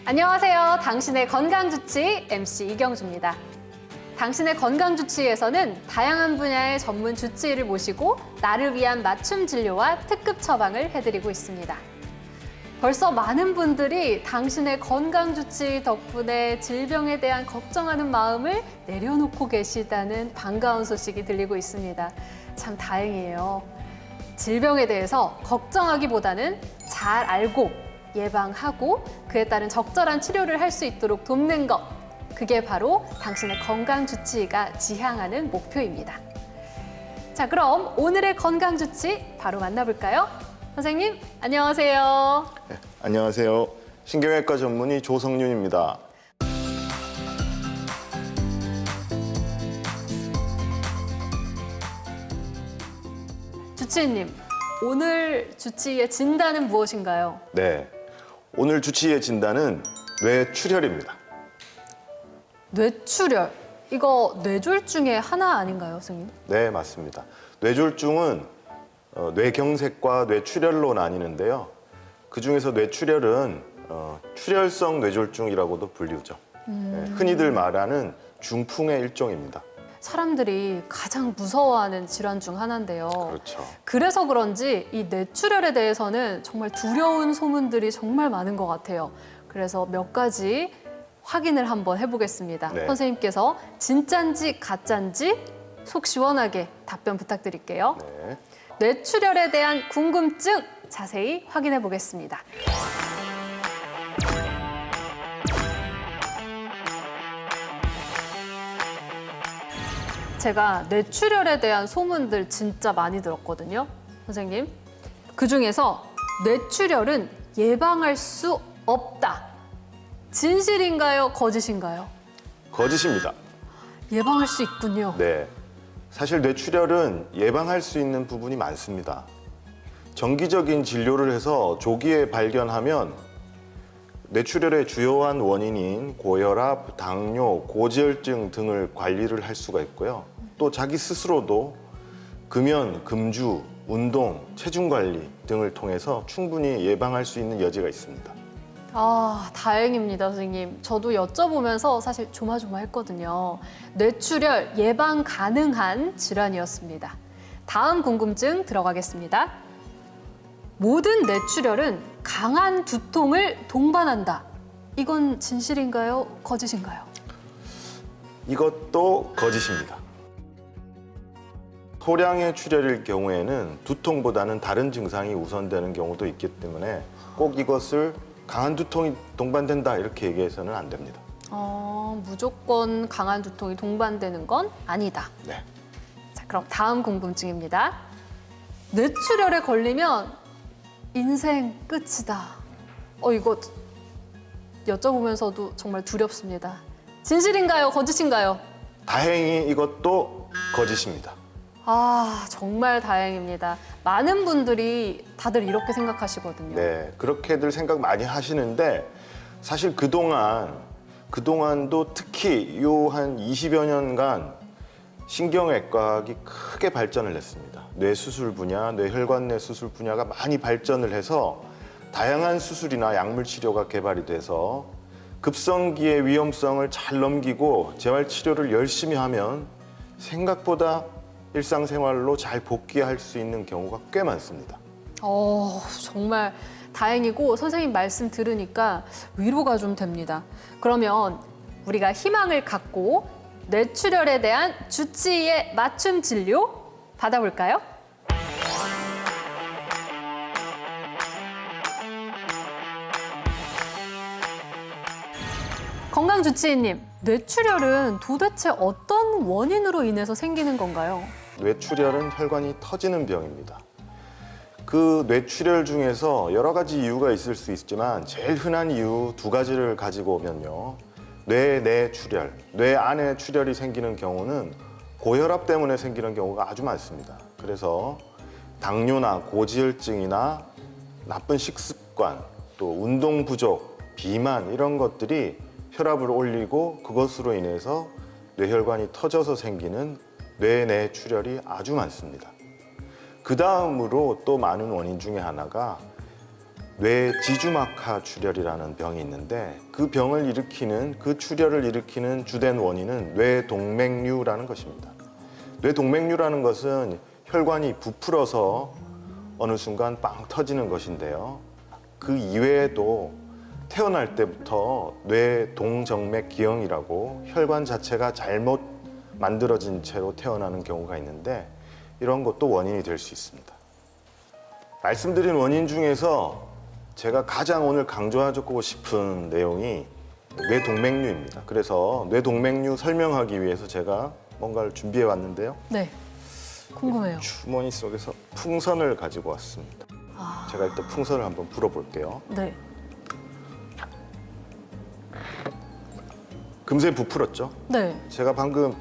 안녕하세요. 당신의 건강주치 MC 이경주입니다. 당신의 건강주치에서는 다양한 분야의 전문 주치의를 모시고 나를 위한 맞춤 진료와 특급 처방을 해드리고 있습니다. 벌써 많은 분들이 당신의 건강주치 덕분에 질병에 대한 걱정하는 마음을 내려놓고 계시다는 반가운 소식이 들리고 있습니다. 참 다행이에요. 질병에 대해서 걱정하기보다는 잘 알고 예방하고 그에 따른 적절한 치료를 할 수 있도록 돕는 것, 그게 바로 당신의 건강주치의가 지향하는 목표입니다. 자, 그럼 오늘의 건강주치 바로 만나볼까요? 선생님, 안녕하세요. 네, 안녕하세요. 신경외과 전문의 조성윤입니다. 주치의님, 오늘 주치의의 진단은 무엇인가요? 네, 오늘 주치의의 진단은 뇌출혈입니다. 뇌출혈, 이거 뇌졸중의 하나 아닌가요, 선생님? 네, 맞습니다. 뇌졸중은 뇌경색과 뇌출혈로 나뉘는데요. 그중에서 뇌출혈은 출혈성 뇌졸중이라고도 불리우죠. 네, 흔히들 말하는 중풍의 일종입니다. 사람들이 가장 무서워하는 질환 중 하나인데요. 그렇죠. 그래서 그런지 이 뇌출혈에 대해서는 정말 두려운 소문들이 정말 많은 것 같아요. 그래서 몇 가지 확인을 한번 해보겠습니다. 네. 선생님께서 진짠지 가짠지 속 시원하게 답변 부탁드릴게요. 네. 뇌출혈에 대한 궁금증 자세히 확인해 보겠습니다. 제가 뇌출혈에 대한 소문들 진짜 많이 들었거든요, 선생님. 그중에서 뇌출혈은 예방할 수 없다. 진실인가요, 거짓인가요? 거짓입니다. 예방할 수 있군요. 네, 사실 뇌출혈은 예방할 수 있는 부분이 많습니다. 정기적인 진료를 해서 조기에 발견하면 뇌출혈의 주요한 원인인 고혈압, 당뇨, 고지혈증 등을 관리를 할 수가 있고요. 또 자기 스스로도 금연, 금주, 운동, 체중 관리 등을 통해서 충분히 예방할 수 있는 여지가 있습니다. 아, 다행입니다, 선생님. 저도 여쭤보면서 사실 조마조마했거든요. 뇌출혈 예방 가능한 질환이었습니다. 다음 궁금증 들어가겠습니다. 모든 뇌출혈은 강한 두통을 동반한다. 이건 진실인가요? 거짓인가요? 이것도 거짓입니다. 소량의 출혈일 경우에는 두통보다는 다른 증상이 우선되는 경우도 있기 때문에 꼭 이것을 강한 두통이 동반된다 이렇게 얘기해서는 안 됩니다. 무조건 강한 두통이 동반되는 건 아니다. 네. 자, 그럼 다음 궁금증입니다. 뇌출혈에 걸리면 인생 끝이다. 이거 여쭤보면서도 정말 두렵습니다. 진실인가요? 거짓인가요? 다행히 이것도 거짓입니다. 아, 정말 다행입니다. 많은 분들이 다들 이렇게 생각하시거든요. 네, 그렇게들 생각 많이 하시는데 사실 그동안도 특히 요 한 20여 년간 신경외과학이 크게 발전을 했습니다. 뇌수술 분야, 뇌혈관내 수술 분야가 많이 발전을 해서 다양한 수술이나 약물 치료가 개발이 돼서 급성기의 위험성을 잘 넘기고 재활 치료를 열심히 하면 생각보다 일상생활로 잘 복귀할 수 있는 경우가 꽤 많습니다. 정말 다행이고 선생님 말씀 들으니까 위로가 좀 됩니다. 그러면 우리가 희망을 갖고 뇌출혈에 대한 주치의의 맞춤 진료 받아볼까요? 건강주치의님, 뇌출혈은 도대체 어떤 원인으로 인해서 생기는 건가요? 뇌출혈은 혈관이 터지는 병입니다. 그 뇌출혈 중에서 여러 가지 이유가 있을 수 있지만 제일 흔한 이유 두 가지를 가지고 오면요. 뇌내출혈, 뇌 안에 출혈이 생기는 경우는 고혈압 때문에 생기는 경우가 아주 많습니다. 그래서 당뇨나 고지혈증이나 나쁜 식습관, 또 운동 부족, 비만 이런 것들이 혈압을 올리고 그것으로 인해서 뇌혈관이 터져서 생기는 뇌내출혈이 아주 많습니다. 그 다음으로 또 많은 원인 중에 하나가 뇌지주막하 출혈이라는 병이 있는데 그 병을 일으키는 그 출혈을 일으키는 주된 원인은 뇌동맥류라는 것입니다. 뇌동맥류라는 것은 혈관이 부풀어서 어느 순간 빵 터지는 것인데요. 그 이외에도 태어날 때부터 뇌동정맥 기형이라고 혈관 자체가 잘못 만들어진 채로 태어나는 경우가 있는데 이런 것도 원인이 될 수 있습니다. 말씀드린 원인 중에서 제가 가장 오늘 강조하고 싶은 내용이 뇌동맥류입니다. 그래서 뇌동맥류 설명하기 위해서 제가 뭔가를 준비해 왔는데요. 네, 궁금해요. 주머니 속에서 풍선을 가지고 왔습니다. 제가 일단 풍선을 한번 불어볼게요. 네. 금세 부풀었죠? 네. 제가 방금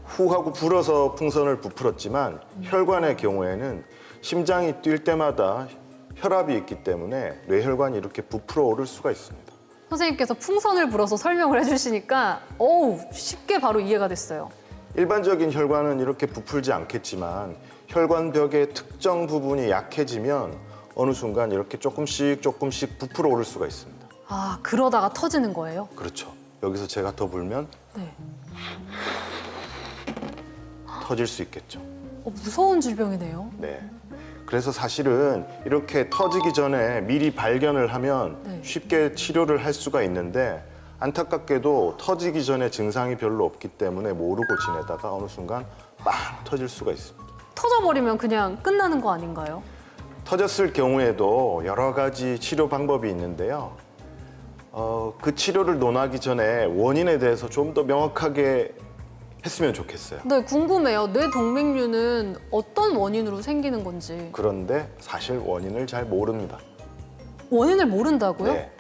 후 하고 불어서 풍선을 부풀었지만 혈관의 경우에는 심장이 뛸 때마다 혈압이 있기 때문에 뇌혈관이 이렇게 부풀어 오를 수가 있습니다. 선생님께서 풍선을 불어서 설명을 해주시니까 어우, 쉽게 바로 이해가 됐어요. 일반적인 혈관은 이렇게 부풀지 않겠지만 혈관벽의 특정 부분이 약해지면 어느 순간 이렇게 조금씩 부풀어 오를 수가 있습니다. 아, 그러다가 터지는 거예요? 그렇죠. 여기서 제가 더 불면 네. 터질 수 있겠죠. 무서운 질병이네요. 네. 그래서 사실은 이렇게 터지기 전에 미리 발견을 하면 네. 쉽게 치료를 할 수가 있는데 안타깝게도 터지기 전에 증상이 별로 없기 때문에 모르고 지내다가 어느 순간 빵 터질 수가 있습니다. 터져버리면 그냥 끝나는 거 아닌가요? 터졌을 경우에도 여러 가지 치료 방법이 있는데요. 그 치료를 논하기 전에 원인에 대해서 좀 더 명확하게 했으면 좋겠어요. 네, 궁금해요. 뇌동맥류는 어떤 원인으로 생기는 건지. 그런데 사실 원인을 잘 모릅니다. 원인을 모른다고요? 네.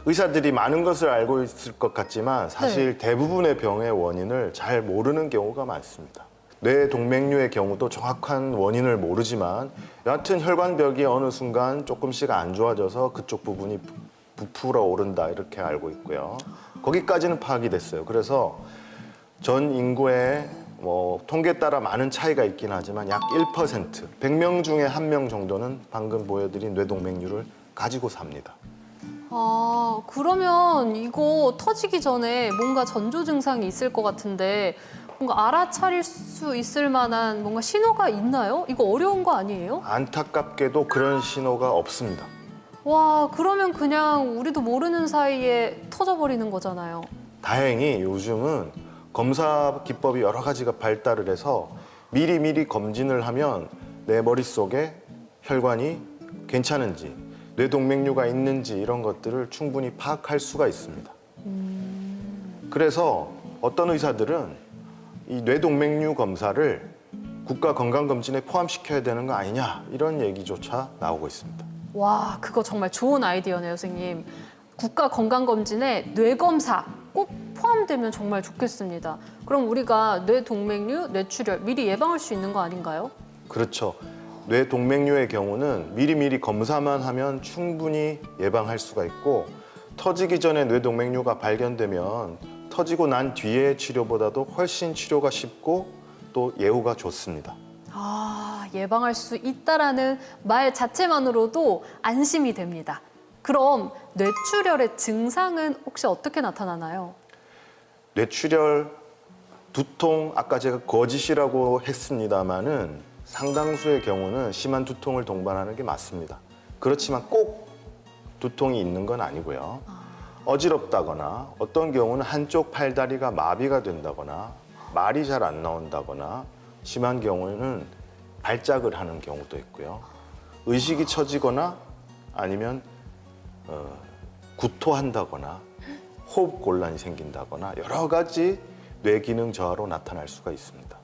의사들이 많은 것을 알고 있을 것 같지만 사실 대부분의 병의 원인을 잘 모르는 경우가 많습니다. 뇌동맥류의 경우도 정확한 원인을 모르지만 여하튼 혈관벽이 어느 순간 조금씩 안 좋아져서 그쪽 부분이 부풀어 오른다 이렇게 알고 있고요. 거기까지는 파악이 됐어요. 그래서 전 인구의 통계에 따라 많은 차이가 있긴 하지만 약 1%, 100명 중에 1명 정도는 방금 보여드린 뇌동맥류를 가지고 삽니다. 아, 그러면 이거 터지기 전에 뭔가 전조 증상이 있을 것 같은데 뭔가 알아차릴 수 있을 만한 뭔가 신호가 있나요? 이거 어려운 거 아니에요? 안타깝게도 그런 신호가 없습니다. 와, 그러면 그냥 우리도 모르는 사이에 터져버리는 거잖아요. 다행히 요즘은 검사 기법이 여러 가지가 발달을 해서 미리 검진을 하면 내 머릿속에 혈관이 괜찮은지 뇌동맥류가 있는지 이런 것들을 충분히 파악할 수가 있습니다. 그래서 어떤 의사들은 이 뇌동맥류 검사를 국가건강검진에 포함시켜야 되는 거 아니냐 이런 얘기조차 나오고 있습니다. 와, 그거 정말 좋은 아이디어네요, 선생님. 국가건강검진에 뇌검사 꼭 포함되면 정말 좋겠습니다. 그럼 우리가 뇌동맥류, 뇌출혈 미리 예방할 수 있는 거 아닌가요? 그렇죠. 뇌동맥류의 경우는 미리 검사만 하면 충분히 예방할 수가 있고 터지기 전에 뇌동맥류가 발견되면 터지고 난 뒤의 치료보다도 훨씬 치료가 쉽고 또 예후가 좋습니다. 아, 예방할 수 있다라는 말 자체만으로도 안심이 됩니다. 그럼 뇌출혈의 증상은 혹시 어떻게 나타나나요? 뇌출혈, 두통, 아까 제가 거짓이라고 했습니다마는 상당수의 경우는 심한 두통을 동반하는 게 맞습니다. 그렇지만 꼭 두통이 있는 건 아니고요. 어지럽다거나 어떤 경우는 한쪽 팔다리가 마비가 된다거나 말이 잘 안 나온다거나 심한 경우에는 발작을 하는 경우도 있고요. 의식이 처지거나 아니면 구토한다거나 호흡 곤란이 생긴다거나 여러 가지 뇌기능 저하로 나타날 수가 있습니다.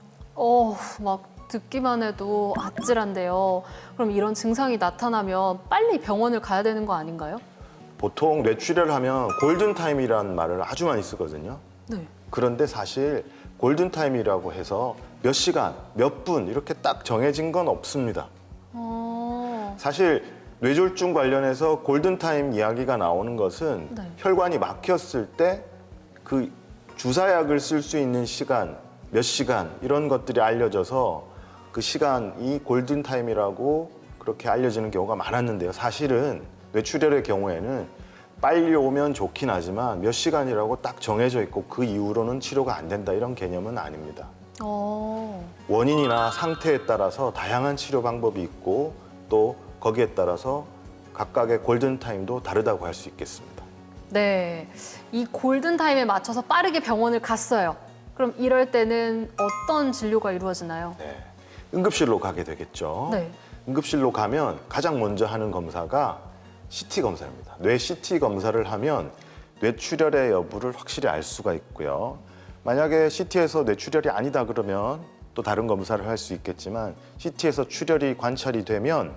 막 듣기만 해도 아찔한데요. 그럼 이런 증상이 나타나면 빨리 병원을 가야 되는 거 아닌가요? 보통 뇌출혈을 하면 골든타임이라는 말을 아주 많이 쓰거든요. 네. 그런데 사실 골든타임이라고 해서 몇 시간, 몇 분 이렇게 딱 정해진 건 없습니다. 사실 뇌졸중 관련해서 골든타임 이야기가 나오는 것은 네. 혈관이 막혔을 때 그 주사약을 쓸 수 있는 시간, 몇 시간 이런 것들이 알려져서 그 시간이 골든타임이라고 그렇게 알려지는 경우가 많았는데요. 사실은 뇌출혈의 경우에는 빨리 오면 좋긴 하지만 몇 시간이라고 딱 정해져 있고 그 이후로는 치료가 안 된다 이런 개념은 아닙니다. 원인이나 상태에 따라서 다양한 치료 방법이 있고 또 거기에 따라서 각각의 골든타임도 다르다고 할 수 있겠습니다. 네, 이 골든타임에 맞춰서 빠르게 병원을 갔어요. 그럼 이럴 때는 어떤 진료가 이루어지나요? 네, 응급실로 가게 되겠죠. 네. 응급실로 가면 가장 먼저 하는 검사가 CT 검사입니다. 뇌 CT 검사를 하면 뇌출혈의 여부를 확실히 알 수가 있고요. 만약에 CT에서 뇌출혈이 아니다 그러면 또 다른 검사를 할 수 있겠지만 CT에서 출혈이 관찰이 되면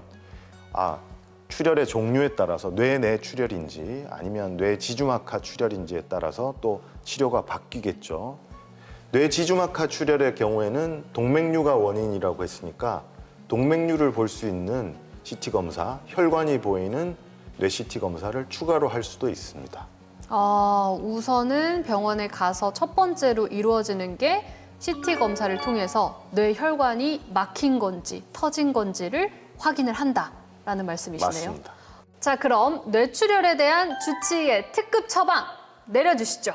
출혈의 종류에 따라서 뇌 내 출혈인지 아니면 뇌 지주막하 출혈인지에 따라서 또 치료가 바뀌겠죠. 뇌 지주막하 출혈의 경우에는 동맥류가 원인이라고 했으니까 동맥류를 볼 수 있는 CT 검사, 혈관이 보이는 뇌 CT 검사를 추가로 할 수도 있습니다. 우선은 병원에 가서 첫 번째로 이루어지는 게 CT 검사를 통해서 뇌 혈관이 막힌 건지 터진 건지를 확인을 한다라는 말씀이시네요. 맞습니다. 자, 그럼 뇌출혈에 대한 주치의의 특급 처방 내려주시죠.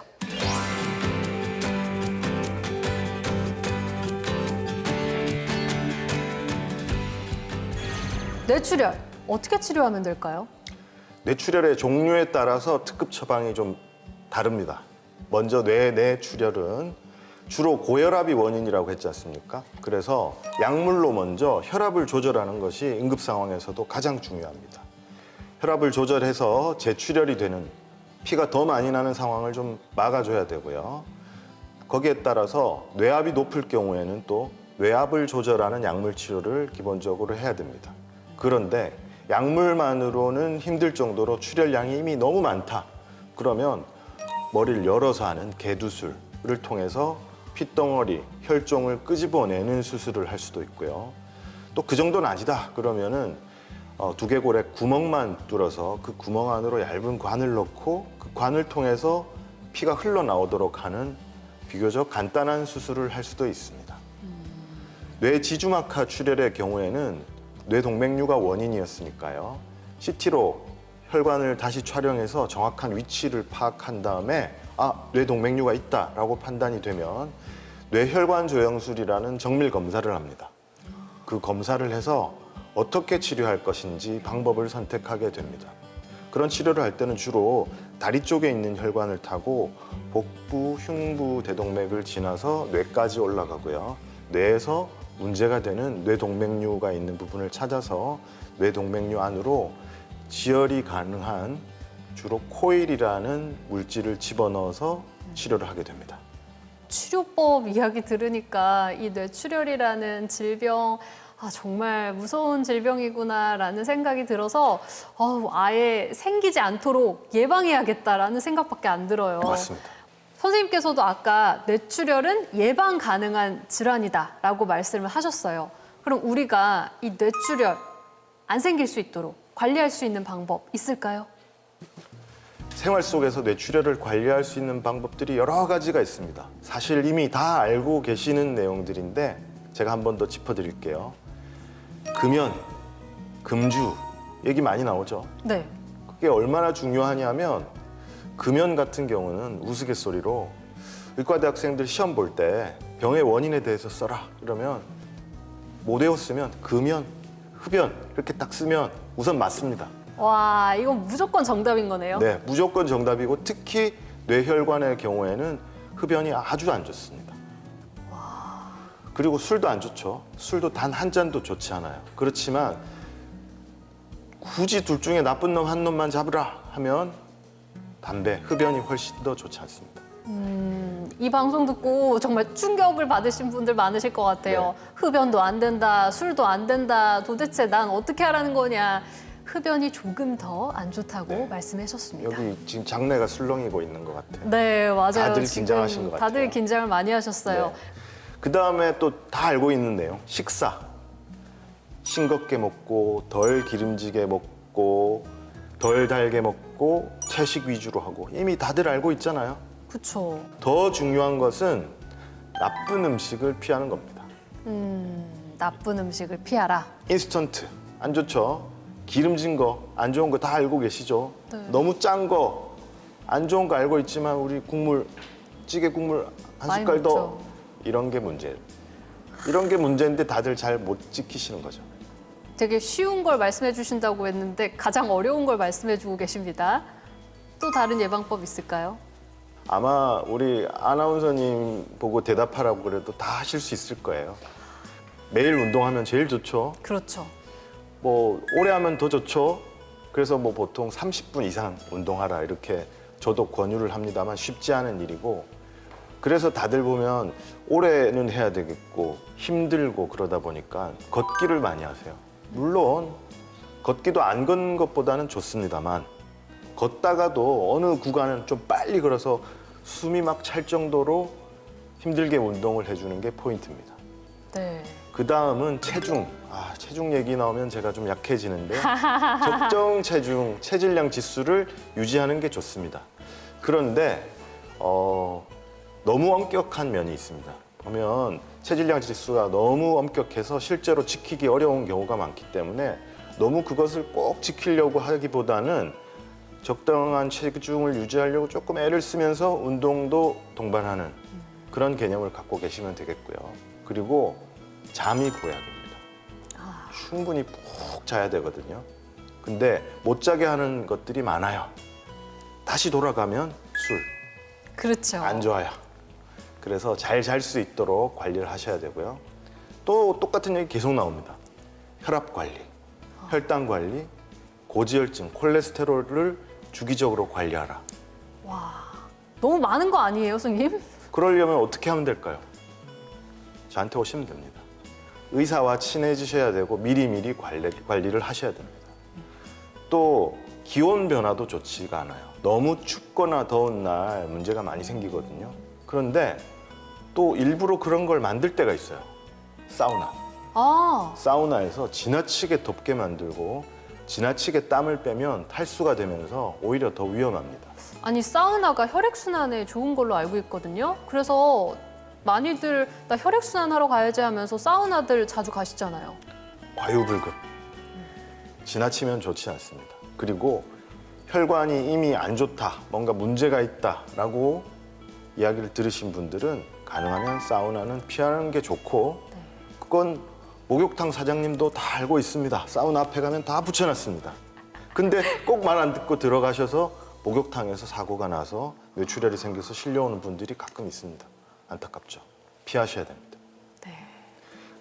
뇌출혈 어떻게 치료하면 될까요? 뇌출혈의 종류에 따라서 특급 처방이 좀 다릅니다. 먼저 뇌 내 출혈은 주로 고혈압이 원인이라고 했지 않습니까? 그래서 약물로 먼저 혈압을 조절하는 것이 응급 상황에서도 가장 중요합니다. 혈압을 조절해서 재출혈이 되는 피가 더 많이 나는 상황을 좀 막아줘야 되고요. 거기에 따라서 뇌압이 높을 경우에는 또 뇌압을 조절하는 약물 치료를 기본적으로 해야 됩니다. 그런데 약물만으로는 힘들 정도로 출혈량이 이미 너무 많다. 그러면 머리를 열어서 하는 개두술을 통해서 핏덩어리, 혈종을 끄집어내는 수술을 할 수도 있고요. 또 그 정도는 아니다. 그러면은 두개골에 구멍만 뚫어서 그 구멍 안으로 얇은 관을 넣고 그 관을 통해서 피가 흘러나오도록 하는 비교적 간단한 수술을 할 수도 있습니다. 뇌 지주막하 출혈의 경우에는 뇌동맥류가 원인이었으니까요. CT로 혈관을 다시 촬영해서 정확한 위치를 파악한 다음에 뇌동맥류가 있다라고 판단이 되면 뇌혈관 조영술이라는 정밀 검사를 합니다. 그 검사를 해서 어떻게 치료할 것인지 방법을 선택하게 됩니다. 그런 치료를 할 때는 주로 다리 쪽에 있는 혈관을 타고 복부, 흉부, 대동맥을 지나서 뇌까지 올라가고요. 뇌에서 문제가 되는 뇌동맥류가 있는 부분을 찾아서 뇌동맥류 안으로 지혈이 가능한 주로 코일이라는 물질을 집어넣어서 치료를 하게 됩니다. 치료법 이야기 들으니까 이 뇌출혈이라는 질병 정말 무서운 질병이구나라는 생각이 들어서 아예 생기지 않도록 예방해야겠다라는 생각밖에 안 들어요. 맞습니다. 선생님께서도 아까 뇌출혈은 예방 가능한 질환이다라고 말씀을 하셨어요. 그럼 우리가 이 뇌출혈 안 생길 수 있도록 관리할 수 있는 방법 있을까요? 생활 속에서 뇌출혈을 관리할 수 있는 방법들이 여러 가지가 있습니다. 사실 이미 다 알고 계시는 내용들인데 제가 한 번 더 짚어드릴게요. 금연, 금주 얘기 많이 나오죠. 네. 그게 얼마나 중요하냐면 금연 같은 경우는 우스갯소리로 의과대 학생들 시험 볼 때 병의 원인에 대해서 써라 그러면 못 외웠으면 금연, 흡연 이렇게 딱 쓰면 우선 맞습니다. 와, 이건 무조건 정답인 거네요. 네, 무조건 정답이고 특히 뇌혈관의 경우에는 흡연이 아주 안 좋습니다. 그리고 술도 안 좋죠. 술도 단 한 잔도 좋지 않아요. 그렇지만 굳이 둘 중에 나쁜 놈 한 놈만 잡으라 하면 담배, 흡연이 훨씬 더 좋지 않습니다. 이 방송 듣고 정말 충격을 받으신 분들 많으실 것 같아요. 네. 흡연도 안 된다, 술도 안 된다. 도대체 난 어떻게 하라는 거냐. 흡연이 조금 더 안 좋다고 네. 말씀하셨습니다. 여기 지금 장내가 술렁이고 있는 것 같아요. 네, 맞아요. 다들 지금 긴장하신 것 같아요. 다들 긴장을 많이 하셨어요. 네. 그 다음에 또 다 알고 있는 내용, 식사. 싱겁게 먹고 덜 기름지게 먹고 덜 달게 먹고 채식 위주로 하고 이미 다들 알고 있잖아요. 그렇죠. 더 중요한 것은 나쁜 음식을 피하는 겁니다. 나쁜 음식을 피하라. 인스턴트 안 좋죠. 기름진 거, 안 좋은 거 다 알고 계시죠? 네. 너무 짠 거, 안 좋은 거 알고 있지만 우리 국물, 찌개 국물 한 많이 숟갈 더 먹죠. 이런 게 문제예요. 이런 게 문제인데 다들 잘 못 지키시는 거죠. 되게 쉬운 걸 말씀해 주신다고 했는데 가장 어려운 걸 말씀해 주고 계십니다. 또 다른 예방법 있을까요? 아마 우리 아나운서님 보고 대답하라고 그래도 다 하실 수 있을 거예요. 매일 운동하면 제일 좋죠. 그렇죠. 뭐 오래 하면 더 좋죠. 그래서 뭐 보통 30분 이상 운동하라 이렇게 저도 권유를 합니다만 쉽지 않은 일이고, 그래서 다들 보면 오래는 해야 되겠고 힘들고 그러다 보니까 걷기를 많이 하세요. 물론 걷기도 안 걷는 것보다는 좋습니다만, 걷다가도 어느 구간은 좀 빨리 걸어서 숨이 막 찰 정도로 힘들게 운동을 해주는 게 포인트입니다. 네. 그 다음은 체중. 체중 얘기 나오면 제가 좀 약해지는데 적정 체중, 체질량 지수를 유지하는 게 좋습니다. 그런데 너무 엄격한 면이 있습니다. 보면 체질량 지수가 너무 엄격해서 실제로 지키기 어려운 경우가 많기 때문에 너무 그것을 꼭 지키려고 하기보다는 적당한 체중을 유지하려고 조금 애를 쓰면서 운동도 동반하는 그런 개념을 갖고 계시면 되겠고요. 그리고 잠이 보약입니다. 충분히 푹 자야 되거든요. 근데 못 자게 하는 것들이 많아요. 다시 돌아가면 술, 그렇죠. 안 좋아요. 그래서 잘 잘 수 있도록 관리를 하셔야 되고요. 또 똑같은 얘기 계속 나옵니다. 혈압 관리, 혈당 관리, 고지혈증, 콜레스테롤을 주기적으로 관리하라. 와, 너무 많은 거 아니에요, 선생님? 그러려면 어떻게 하면 될까요? 저한테 오시면 됩니다. 의사와 친해지셔야 되고 미리미리 관리를 하셔야 됩니다. 또 기온 변화도 좋지가 않아요. 너무 춥거나 더운 날 문제가 많이 생기거든요. 그런데 또 일부러 그런 걸 만들 때가 있어요. 사우나. 사우나에서 지나치게 덥게 만들고 지나치게 땀을 빼면 탈수가 되면서 오히려 더 위험합니다. 아니, 사우나가 혈액순환에 좋은 걸로 알고 있거든요. 그래서 많이들 나 혈액순환 하러 가야지 하면서 사우나들 자주 가시잖아요. 과유불급. 지나치면 좋지 않습니다. 그리고 혈관이 이미 안 좋다, 뭔가 문제가 있다라고 이야기를 들으신 분들은 가능하면 사우나는 피하는 게 좋고, 그건 목욕탕 사장님도 다 알고 있습니다. 사우나 앞에 가면 다 붙여놨습니다. 근데 꼭 말 안 듣고 들어가셔서 목욕탕에서 사고가 나서 뇌출혈이 생겨서 실려오는 분들이 가끔 있습니다. 안타깝죠. 피하셔야 됩니다. 네.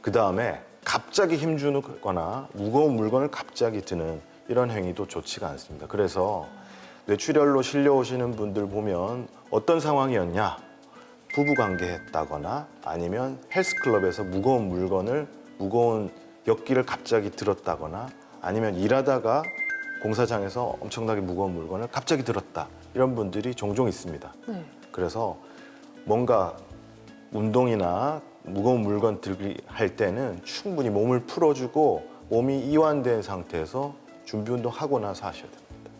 그 다음에 갑자기 힘주거나 무거운 물건을 갑자기 드는 이런 행위도 좋지가 않습니다. 그래서 뇌출혈로 실려오시는 분들 보면 어떤 상황이었냐? 부부관계했다거나 아니면 헬스클럽에서 무거운 벽기를 갑자기 들었다거나 아니면 일하다가 공사장에서 엄청나게 무거운 물건을 갑자기 들었다. 이런 분들이 종종 있습니다. 네. 그래서 뭔가 운동이나 무거운 물건 들기 할 때는 충분히 몸을 풀어주고 몸이 이완된 상태에서 준비 운동하고 나서 하셔야 됩니다.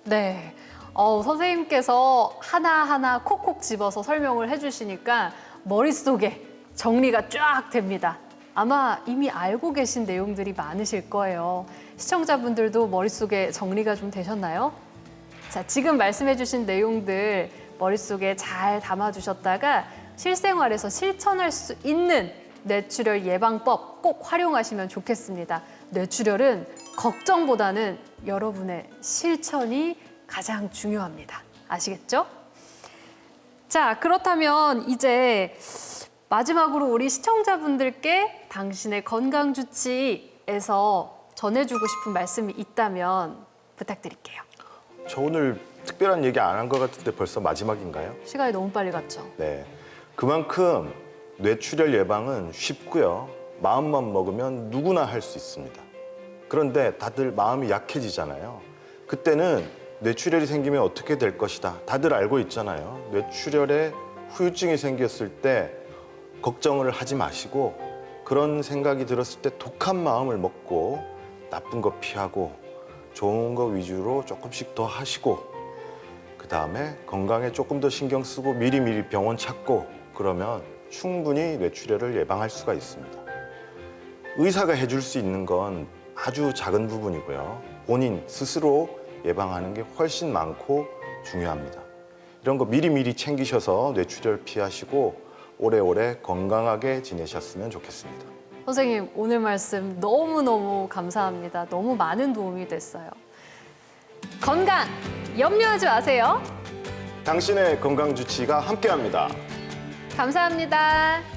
네. 선생님께서 하나하나 콕콕 집어서 설명을 해주시니까 머릿속에 정리가 쫙 됩니다. 아마 이미 알고 계신 내용들이 많으실 거예요. 시청자분들도 머릿속에 정리가 좀 되셨나요? 자, 지금 말씀해주신 내용들 머릿속에 잘 담아두셨다가 실생활에서 실천할 수 있는 뇌출혈 예방법 꼭 활용하시면 좋겠습니다. 뇌출혈은 걱정보다는 여러분의 실천이 가장 중요합니다. 아시겠죠? 자, 그렇다면 이제 마지막으로 우리 시청자분들께 당신의 건강주치에서 전해주고 싶은 말씀이 있다면 부탁드릴게요. 저 오늘 특별한 얘기 안 한 것 같은데 벌써 마지막인가요? 시간이 너무 빨리 갔죠? 네. 그만큼 뇌출혈 예방은 쉽고요. 마음만 먹으면 누구나 할 수 있습니다. 그런데 다들 마음이 약해지잖아요. 그때는 뇌출혈이 생기면 어떻게 될 것이다. 다들 알고 있잖아요. 뇌출혈에 후유증이 생겼을 때 걱정을 하지 마시고 그런 생각이 들었을 때 독한 마음을 먹고 나쁜 거 피하고 좋은 거 위주로 조금씩 더 하시고 그 다음에 건강에 조금 더 신경 쓰고 미리미리 병원 찾고 그러면 충분히 뇌출혈을 예방할 수가 있습니다. 의사가 해줄 수 있는 건 아주 작은 부분이고요. 본인 스스로 예방하는 게 훨씬 많고 중요합니다. 이런 거 미리미리 챙기셔서 뇌출혈 피하시고 오래오래 건강하게 지내셨으면 좋겠습니다. 선생님, 오늘 말씀 너무너무 감사합니다. 너무 많은 도움이 됐어요. 건강 염려하지 마세요. 당신의 건강 주치의가 함께합니다. 감사합니다.